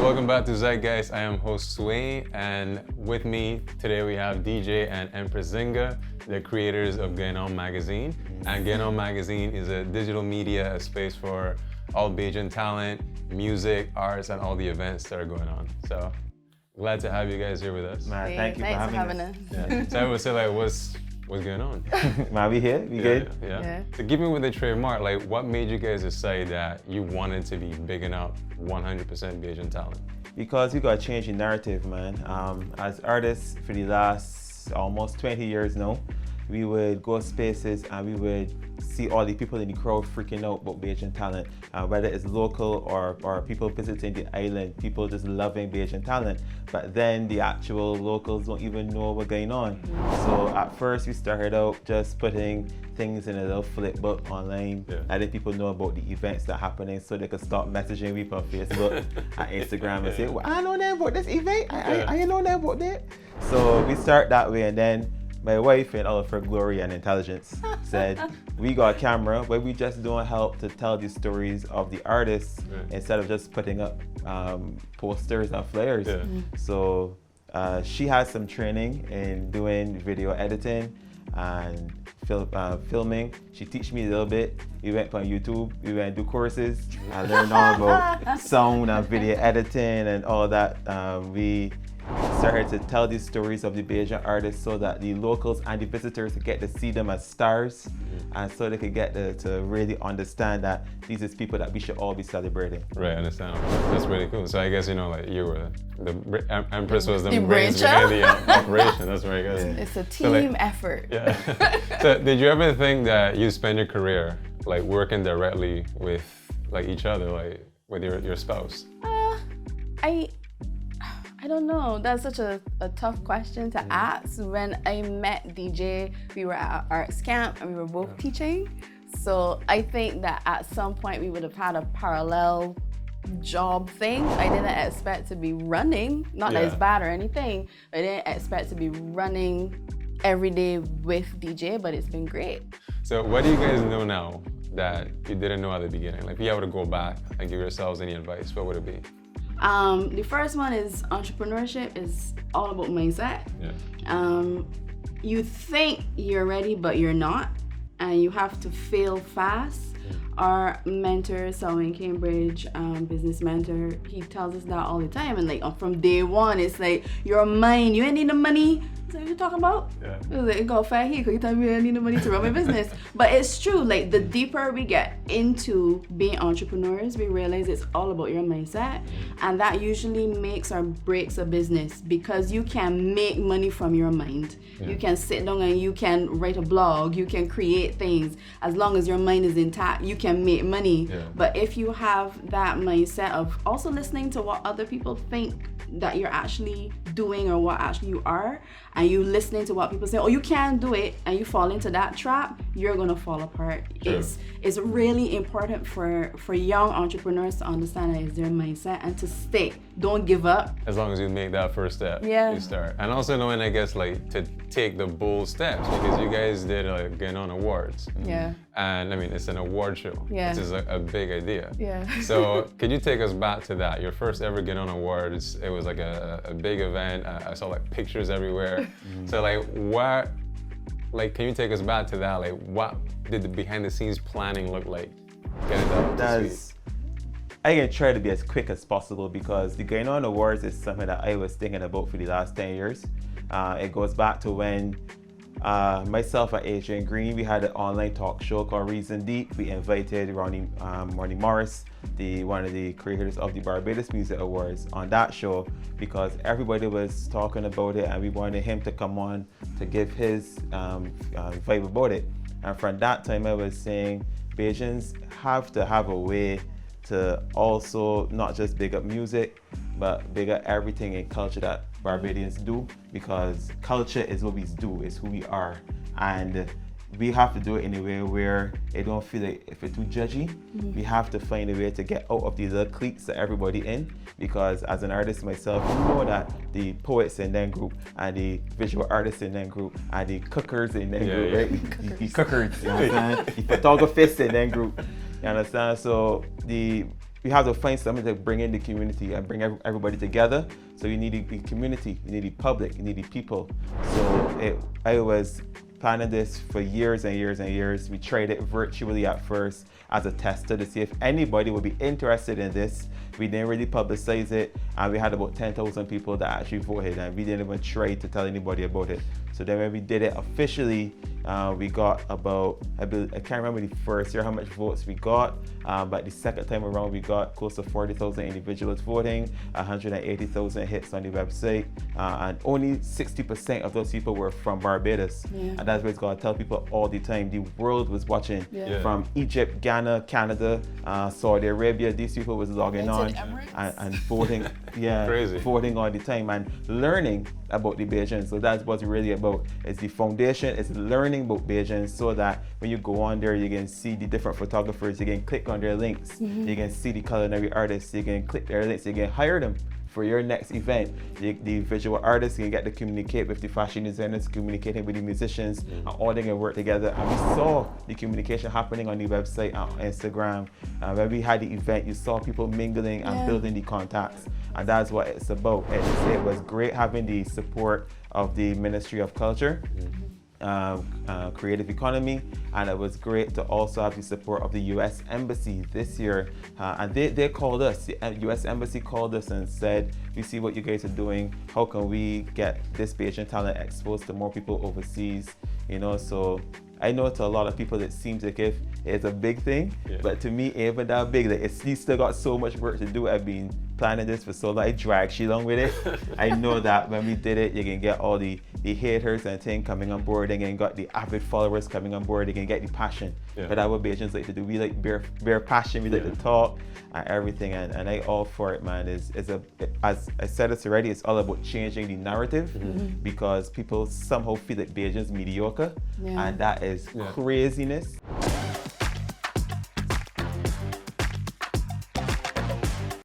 welcome back to Zeitgeist. I am Josué, and with me today we have DJ and Empress Zingha, the creators of Gine On magazine. And Gine On magazine is a digital media, a space for all Bajan talent, music, arts, and all the events that are going on. So glad to have you guys here with us. Man, thank you for having us. Yeah. So I would say, like, what's going on? Man, we here? We good? Yeah. So give me with the trademark, like, what made you guys decide that you wanted to be bigging up 100% Bajan talent? Because we got to change the narrative, man. As artists for the last almost 20 years now, we would go spaces and we would see all the people in the crowd freaking out about Bajan talent, whether it's local or people visiting the island, people just loving Bajan talent. But then the actual locals don't even know what's going on. So at first we started out just putting things in a little flip book online, and then people know about the events that are happening, so they could start messaging me on Facebook and Instagram and say, well, I know that about this event, I know that about that. So we start that way, and then my wife, in all of her glory and intelligence, said, we got a camera, but we just don't help to tell the stories of the artists instead of just putting up posters and flyers. So she has some training in doing video editing and filming. She teach me a little bit. We went on YouTube, we went to do courses. I learned all about sound and video editing and all that. We started to tell these stories of the Bajan artists so that the locals and the visitors could get to see them as stars, and so they could get to really understand that these is people that we should all be celebrating. Right, understand. That's really cool. So I guess, you know, like, you were the Empress was the brains behind the operation. That's right, guys. It's a team effort. Yeah. So did you ever think that you spend your career like working directly with like each other, like with your spouse? I don't know. That's such a tough question to ask. When I met DJ, we were at an arts camp and we were both teaching. So I think that at some point we would have had a parallel job thing. I didn't expect to be running, not that it's bad or anything, but I didn't expect to be running every day with DJ, but it's been great. So what do you guys know now that you didn't know at the beginning? Like, if you were to go back and give yourselves any advice, what would it be? The first one is entrepreneurship is all about mindset. You think you're ready, but you're not, and you have to fail fast. Our mentor, so in Cambridge, business mentor, he tells us that all the time, and like from day one, it's like your mind, you ain't need the money. So what you talking about? It was like, it got fat here because you tell me I need the money to run my business. But it's true, like the deeper we get into being entrepreneurs, we realize it's all about your mindset. And that usually makes or breaks a business, because you can make money from your mind. You can sit down and you can write a blog, you can create things. As long as your mind is intact, you can make money. But if you have that mindset of also listening to what other people think that you're actually doing or what actually you are, and you listening to what people say, oh, you can't do it, and you fall into that trap, you're gonna fall apart. It's really important for young entrepreneurs to understand that it's their mindset and to stay. Don't give up. As long as you make that first step, you start. And also knowing, I guess, like, to take the bold steps, because you guys did Gine On Awards. And I mean, it's an award show, which is a big idea. So could you take us back to that? Your first ever Gine On Awards, it was like a big event. I saw like pictures everywhere. So like, what, like, can you take us back to that? Like, what did the behind the scenes planning look like? I can try to be as quick as possible, because the Gine On Awards is something that I was thinking about for the last 10 years. It goes back to when myself and Adrian Green, we had an online talk show called Reason Deep. We invited Ronnie Morris, one of the creators of the Barbados Music Awards, on that show, because everybody was talking about it and we wanted him to come on to give his vibe about it. And from that time I was saying Bajans have to have a way to also not just big up music, but big up everything in culture that Barbadians do, because culture is what we do, it's who we are. And we have to do it in a way where it don't feel like if it's too judgy. We have to find a way to get out of these little cliques that everybody in, because as an artist myself, you know that the poets in that group and the visual artists in that group and the cookers in that group, right? The cookers, you understand? The photographers in that group, you understand? So we have to find something to bring in the community and bring everybody together. So you need the community, you need the public, you need the people. So I was planning this for years and years and years. We tried it virtually at first as a tester to see if anybody would be interested in this. We didn't really publicize it, and we had about 10,000 people that actually voted, and we didn't even try to tell anybody about it. So then when we did it officially, we got about, I can't remember the first year how much votes we got, but the second time around we got close to 40,000 individuals voting, 180,000 hits on the website, and only 60% of those people were from Barbados. And that's what it's going to tell people all the time. The world was watching from Egypt, Ghana, Canada, Saudi Arabia. These people was logging on and voting, voting all the time and learning about the Bajans. So that's what's really about. It's the foundation, it's learning about Bajans, so that when you go on there, you can see the different photographers, you can click on their links, you can see the culinary artists, you can click their links, you can hire them for your next event. The visual artists, you can get to communicate with the fashion designers, communicating with the musicians, and all they can work together. And we saw the communication happening on the website, on Instagram. When we had the event, you saw people mingling and building the contacts. And that's what it's about. It was great having the support of the Ministry of Culture, Creative Economy, and it was great to also have the support of the US Embassy this year. And they called us, the US Embassy called us and said, we see what you guys are doing, how can we get this Bajan talent exposed to more people overseas, you know? So I know to a lot of people it seems like if it's a big thing, but to me it ain't even that big. Like, it's still got so much work to do. I've been planning this for so long. I dragged she along with it. I know that when we did it, you can get all the haters and things coming on board, and you got the avid followers coming on board, you can get the passion. But that's what Bajans like to do. We like bare passion, we like to talk and everything, and I all for it, man. As I said it already, it's all about changing the narrative, because people somehow feel that Bajans mediocre, and that is craziness.